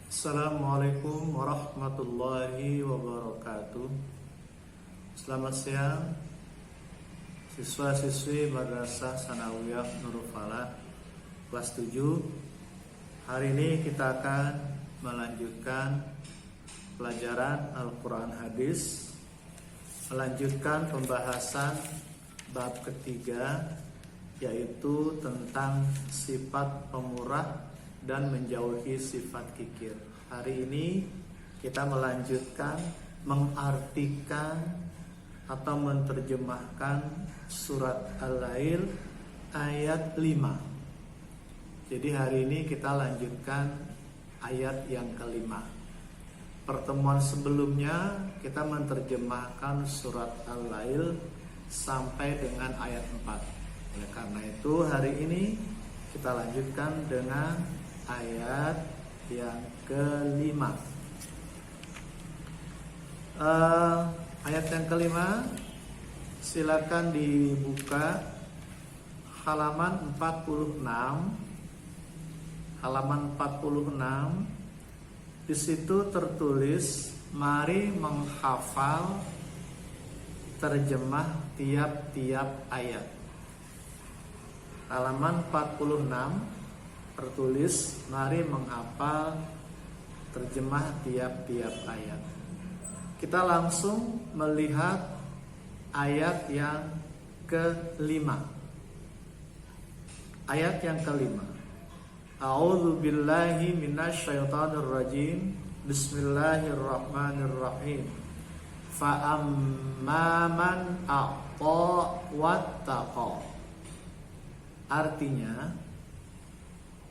Assalamualaikum warahmatullahi wabarakatuh. Selamat siang siswa-siswi Madrasah Sanawiyah Nurul Falah kelas 7. Hari ini kita akan melanjutkan pelajaran Al-Quran Hadis, melanjutkan pembahasan bab ketiga, yaitu tentang sifat pemurah dan menjauhi sifat kikir. Hari ini kita melanjutkan mengartikan atau menerjemahkan surat Al-Lail ayat 5. Jadi hari ini kita lanjutkan ayat yang kelima. Pertemuan sebelumnya kita menerjemahkan surat Al-Lail sampai dengan ayat 4. Oleh karena itu hari ini kita lanjutkan dengan ayat yang kelima. Ayat yang kelima, silakan dibuka halaman 46. Halaman 46. Di situ tertulis, mari menghafal terjemah tiap-tiap ayat. Halaman 46 tertulis, mari menghafal terjemah tiap-tiap ayat. Kita langsung melihat ayat yang kelima. Ayat yang kelima. A'udzu billahi minasyaitonir rajim. Bismillahirrahmanirrahim. Fa amman a'ta wattaqa. Artinya,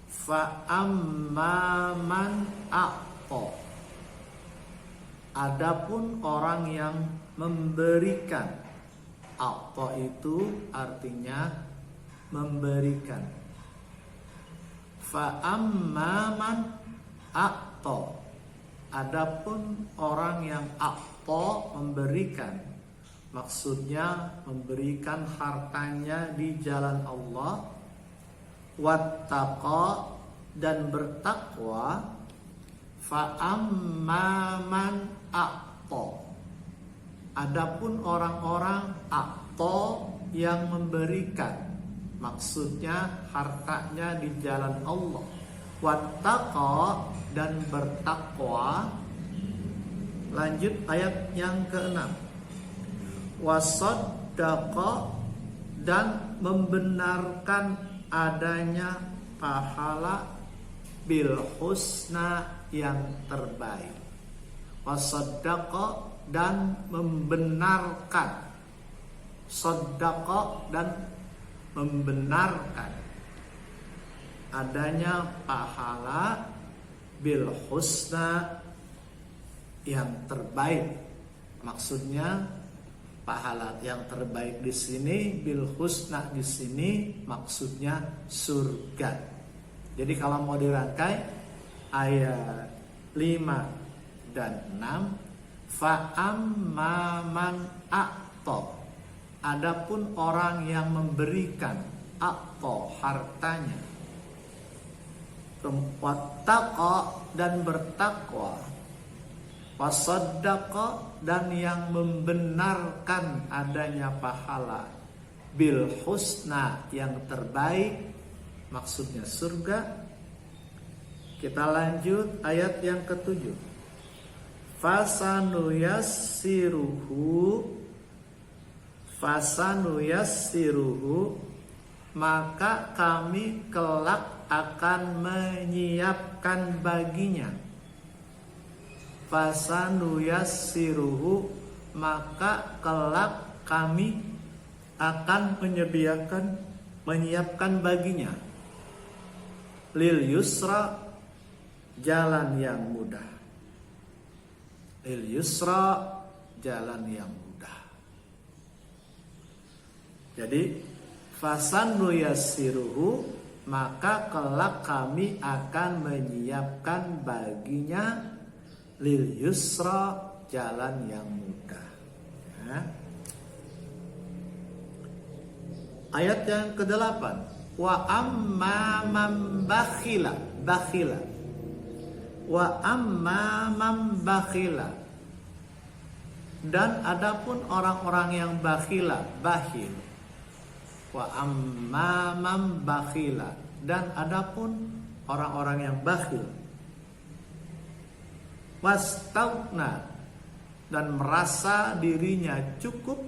fa amman a'ta, adapun orang yang memberikan. A'ta itu artinya memberikan. Fa amman a'ta, adapun orang yang a'ta memberikan, maksudnya memberikan hartanya di jalan Allah, wattaqa, dan bertakwa. Fa amman a'ta, adapun orang-orang a'ta yang memberikan, maksudnya hartanya di jalan Allah, wattaqa, dan bertakwa. Lanjut ayat yang ke-6. Wasaddaqa, dan membenarkan adanya pahala bil husna, yang terbaik. Wasaddaqa, dan membenarkan. Saddaqa, dan membenarkan adanya pahala bil husna, yang terbaik. Maksudnya pahala yang terbaik di sini, bil husna di sini maksudnya surga. Jadi kalau mau dirangkai ayat 5 dan 6, fa amman a'ta, adapun orang yang memberikan, a'ta hartanya, wattaqa, dan bertakwa, wasaddaqa, dan yang membenarkan adanya pahala, bil husna, yang terbaik, maksudnya surga. Kita lanjut ayat yang ke-7. Fasanuyassiruhu, maka kami kelak akan menyiapkan baginya. Fasanuyassiruhu, maka kelak kami akan menyiapkan baginya. Lil yusra, jalan yang mudah. Lil yusra, jalan yang mudah. Jadi fasanuyassiruhu, maka kelak kami akan menyiapkan baginya lil yusra, jalan yang mudah. Ya. Ayat yang ke-8. Wa amma man bakhila. Wa amma man bakhila, dan adapun orang-orang yang bakhila, bakhil. Wa amma man bakhila, dan adapun orang-orang yang bakhil. Wastaghna, dan merasa dirinya cukup.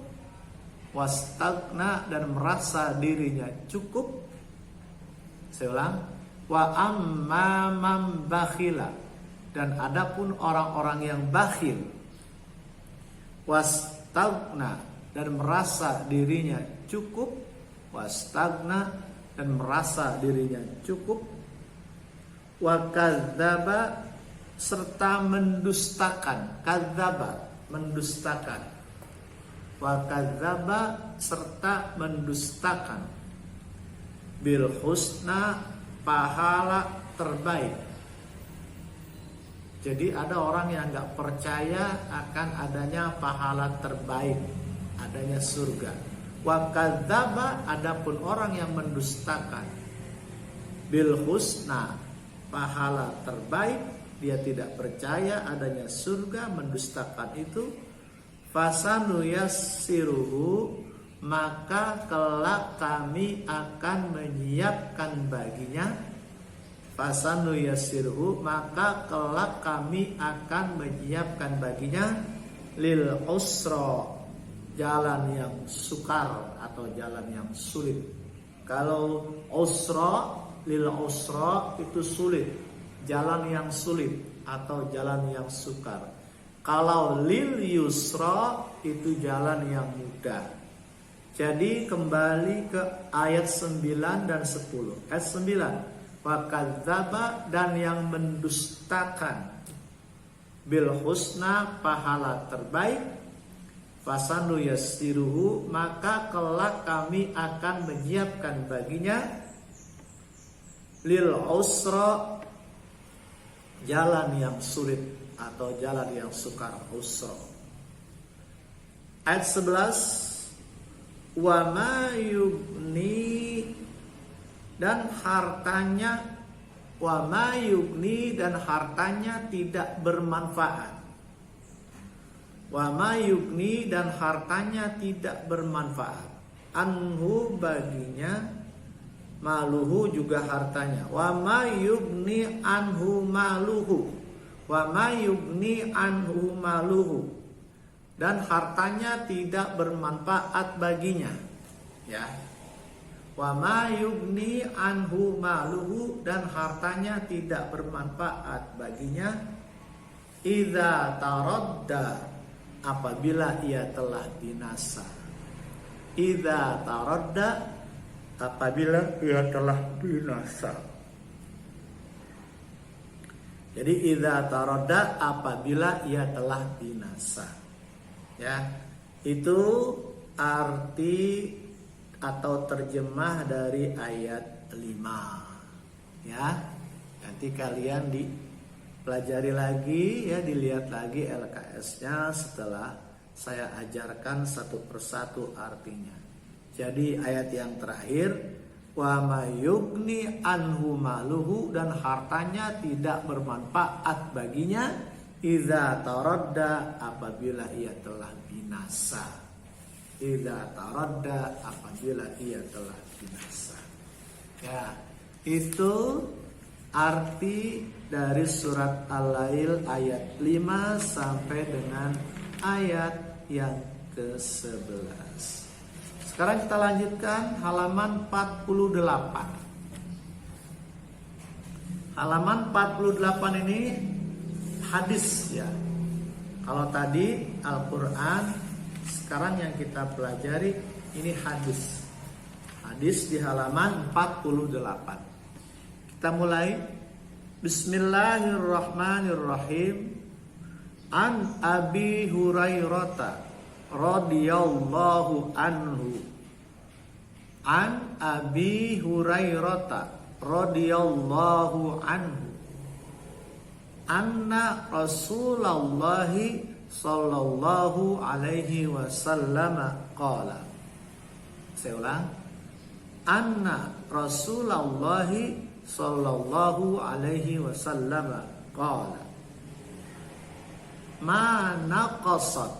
Wastaghna, dan merasa dirinya cukup. Saya ulang. Wa amma man bakhila, dan adapun orang-orang yang bakhil. Wastaghna, dan merasa dirinya cukup. Wastaghna, dan merasa dirinya cukup. Wa kadzdzaba, serta mendustakan. Kadzdzaba, mendustakan. Wa kadzdzaba, serta mendustakan. Bil husna, pahala terbaik. Jadi ada orang yang gak percaya akan adanya pahala terbaik, adanya surga. Wa kadzdzaba, adapun orang yang mendustakan bil husna, pahala terbaik, dia tidak percaya adanya surga, mendustakan itu. Fasanuyassiruhu, maka kelak kami akan menyiapkan baginya. Fasanuyassiruhu, maka kelak kami akan menyiapkan baginya. Lil usra, jalan yang sukar atau jalan yang sulit. Kalau usra, lil usra itu sulit, jalan yang sulit atau jalan yang sukar. Kalau lil yusra itu jalan yang mudah. Jadi kembali ke ayat 9 dan 10. Ayat 9, wa kadzdzaba, dan yang mendustakan bil husna, pahala terbaik. Fasanuyassiruhu, maka kelak kami akan menyiapkan baginya. Lil usra, jalan yang sulit atau jalan yang sukar, usra. Ayat 11, wa ma yugni, dan hartanya, wa ma yugni, dan hartanya tidak bermanfaat. Wa ma yugni, dan hartanya tidak bermanfaat. Anhu, baginya, maluhu, juga hartanya. Wa ma yugni anhu maluhu. Wa ma yugni anhu maluhu, dan hartanya tidak bermanfaat baginya. Ya. Wa ma yugni anhu maluhu, dan hartanya tidak bermanfaat baginya. Idza taradda, apabila ia telah binasa. Idza taradda, apabila ia telah binasa. Jadi idza taradda, apabila ia telah binasa. Ya, itu arti atau terjemah dari ayat 5. Ya, nanti kalian dipelajari lagi, ya, dilihat lagi LKS-nya setelah saya ajarkan satu persatu artinya. Jadi ayat yang terakhir, wa mayugni anhu maluhu, dan hartanya tidak bermanfaat baginya. Idza taradda, apabila ia telah binasa. Idza taradda, apabila ia telah binasa. Ya, itu arti dari surat Al-Lail ayat 5 sampai dengan ayat yang ke-11. Sekarang kita lanjutkan halaman 48. Halaman 48 ini hadis, ya. Kalau tadi Al-Quran, sekarang yang kita pelajari ini hadis. Hadis di halaman 48. Kita mulai. Bismillahirrahmanirrahim. An Abi Hurairah radhiyallahu anhu. An Abi Hurairah radhiyallahu anhu. Anna Rasulullah sallallahu alaihi wasallam qala. Saya ulang. Anna Rasulullah sallallahu alaihi wasallam qala ma naqasat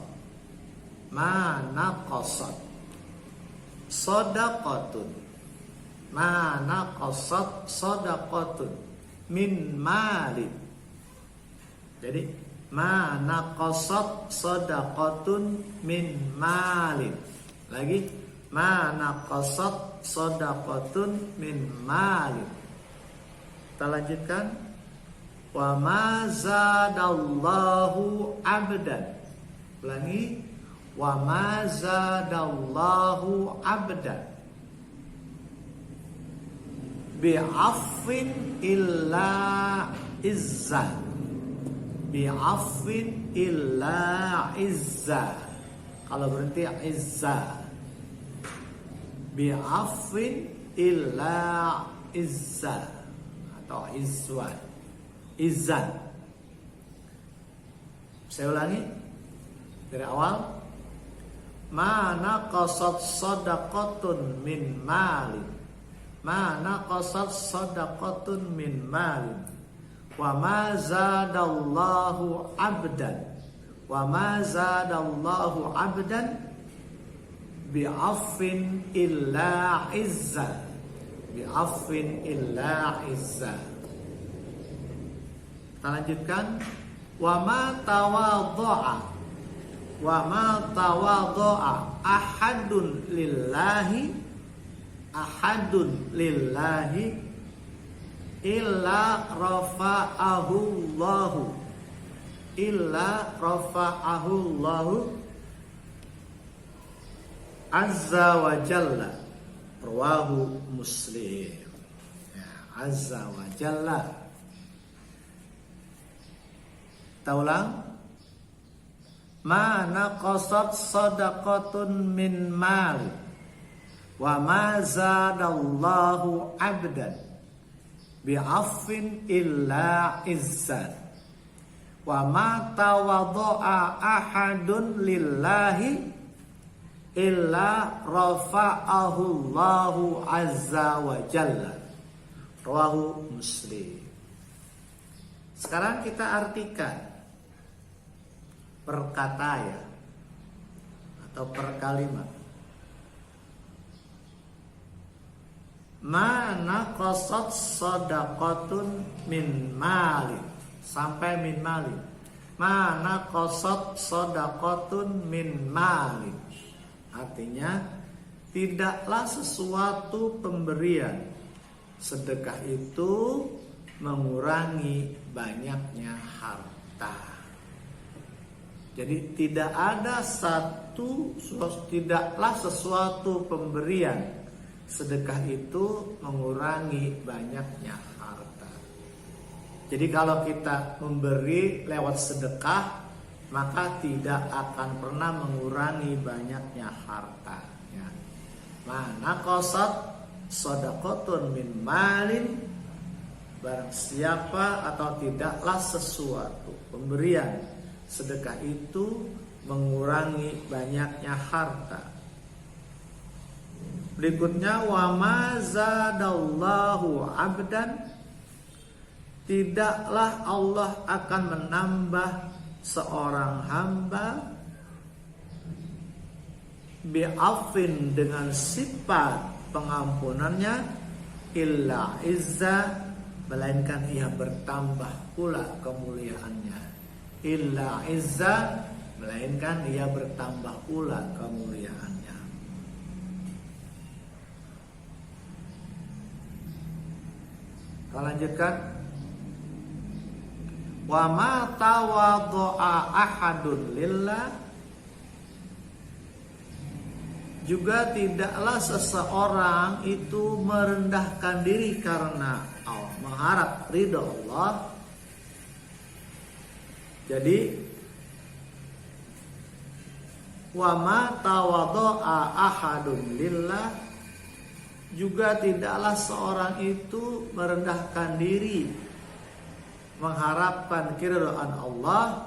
shadaqatun ma naqasat shadaqatun min malin. Jadi ma naqasat shadaqatun min malin. Lagi ma naqasat shadaqatun min malin. Kita lanjutkan. Wa ma zadallahu abdan. Ulangi. Wa ma zadallahu abdan bi'afwin illa izzah. Bi'afwin illa izzah. Kalau berhenti izzah. Bi'afwin illa izzah atau izwan. Izzan. Saya ulangi dari awal. Ma naqasat shadaqatun min malin. Ma naqasat shadaqatun min malin. Wa ma zadallahu abdan. Wa ma zadallahu abdan bi'afwin illa izzah. Bi'afwin illa izzah. Kita lanjutkan. Wa ma tawadha'a. Wa ma tawadha'a ahadun lillahi illa rafa'ahu Allahu azza wa jalla. Rawahu Muslim. Ya, azza wa jalla. Kita ulang. Ma naqasat shadaqatun min mal wa ma zadallahu abdan bi'afwin illa izzat wa ma tawadha'a ahadun lillahi illa rafa'ahu Allahu azza wa jalla. Rawahu Muslim. Sekarang kita artikan per kata ya atau per kalimat. Ma naqasat shadaqatun min malin sampai min malin. Ma naqasat shadaqatun min malin. Artinya tidaklah sesuatu pemberian sedekah itu mengurangi banyaknya harta. Jadi tidaklah sesuatu pemberian sedekah itu mengurangi banyaknya harta. Jadi kalau kita memberi lewat sedekah, maka tidak akan pernah mengurangi banyaknya harta. Ya. Mana qasat shadaqatun min malin, barang siapa atau tidaklah sesuatu pemberian sedekah itu mengurangi banyaknya harta. Berikutnya wa ma zadallahu abdan, tidaklah Allah akan menambah seorang hamba bi'afin dengan sifat pengampunannya illa izza, melainkan ia bertambah pula kemuliaannya. Illa izza, melainkan ia bertambah pula kemuliaannya. Kita lanjutkan. Wa ma tawadha'a ahadun lillah, juga tidaklah seseorang itu merendahkan diri karena Allah, mengharap ridha Allah. Jadi wa ma tawadha'a ahadun lillah, juga tidaklah seorang itu merendahkan diri mengharapkan keridhaan Allah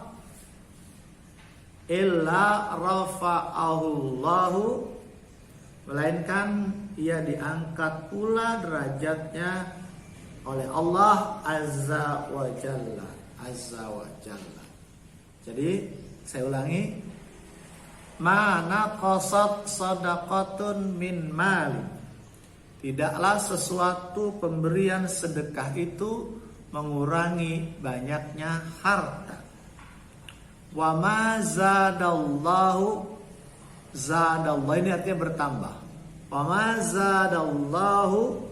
illa rafa'ahu Allahu, melainkan ia diangkat pula derajatnya oleh Allah azza wa jalla. azza wa jalla. Jadi saya ulangi, mana qasat sadaqatun min mali. Tidaklah sesuatu pemberian sedekah itu mengurangi banyaknya harta. Wa ma zadallahu, zadallahu ini artinya bertambah. Wa ma zadallahu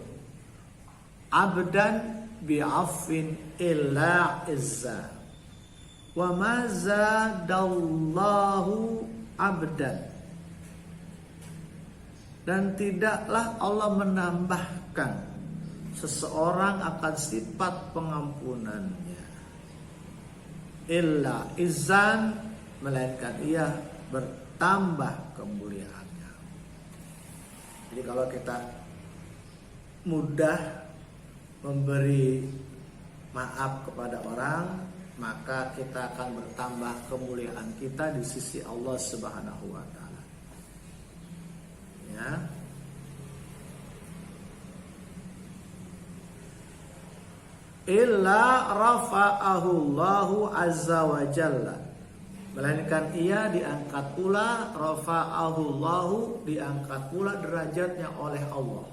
abdan bi'afin illa izza. Wa ma zadallahu abdan, dan tidaklah Allah menambahkan seseorang akan sifat pengampunannya illa izan, melainkan ia bertambah kemuliaannya. Jadi kalau kita mudah memberi maaf kepada orang, maka kita akan bertambah kemuliaan kita di sisi Allah Subhanahu wa taala. Ya. Illa rafa'ahu Allahu azza wa jalla, melainkan ia diangkat pula, rafa'ahu Allahu, diangkat pula derajatnya oleh Allah.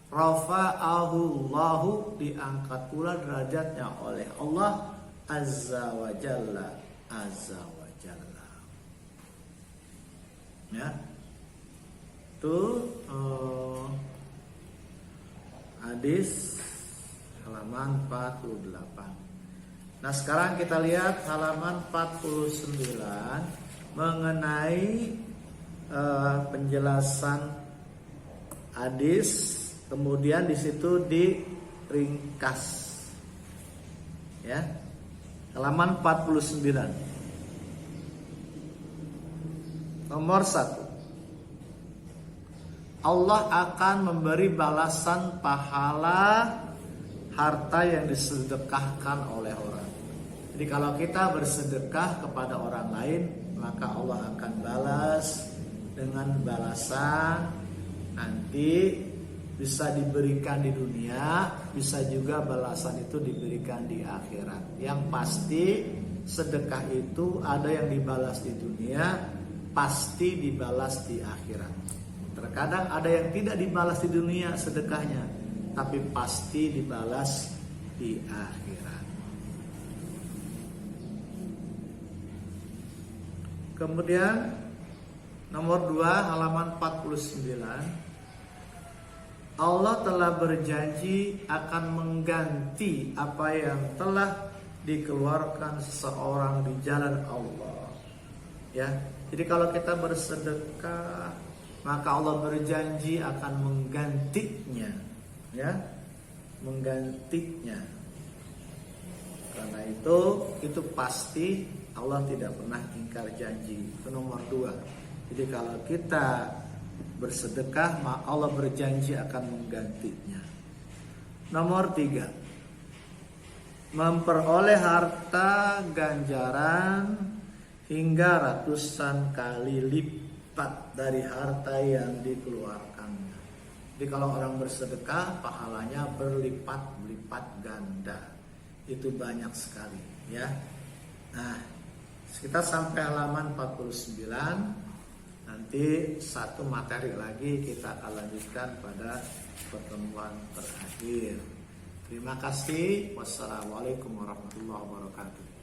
Rafa'ahu Allahu, diangkat pula derajatnya oleh Allah azza wa jalla, azza wa jalla. Ya. Itu hadis halaman 48. Nah, sekarang kita lihat halaman 49 mengenai penjelasan hadis, kemudian di situ diringkas. Ya. Halaman 49. Nomor 1. Allah akan memberi balasan pahala harta yang disedekahkan oleh orang. Jadi kalau kita bersedekah kepada orang lain, maka Allah akan balas dengan balasan, nanti bisa diberikan di dunia, bisa juga balasan itu diberikan di akhirat. Yang pasti sedekah itu ada yang dibalas di dunia, pasti dibalas di akhirat. Terkadang ada yang tidak dibalas di dunia sedekahnya, tapi pasti dibalas di akhirat. Kemudian nomor 2 halaman 49, Allah telah berjanji akan mengganti apa yang telah dikeluarkan seseorang di jalan Allah. Ya, jadi kalau kita bersedekah, maka Allah berjanji akan menggantinya, ya, menggantinya. Karena itu pasti Allah tidak pernah ingkar janji. Itu nomor 2. Jadi kalau kita bersedekah, maka Allah berjanji akan menggantinya. Nomor 3, memperoleh harta ganjaran hingga ratusan kali lipat dari harta yang dikeluarkannya. Jadi kalau orang bersedekah, pahalanya berlipat-lipat ganda. Itu banyak sekali, ya. Nah, kita sampai halaman 49. Nanti satu materi lagi kita akan lanjutkan pada pertemuan terakhir. Terima kasih. Wassalamualaikum warahmatullahi wabarakatuh.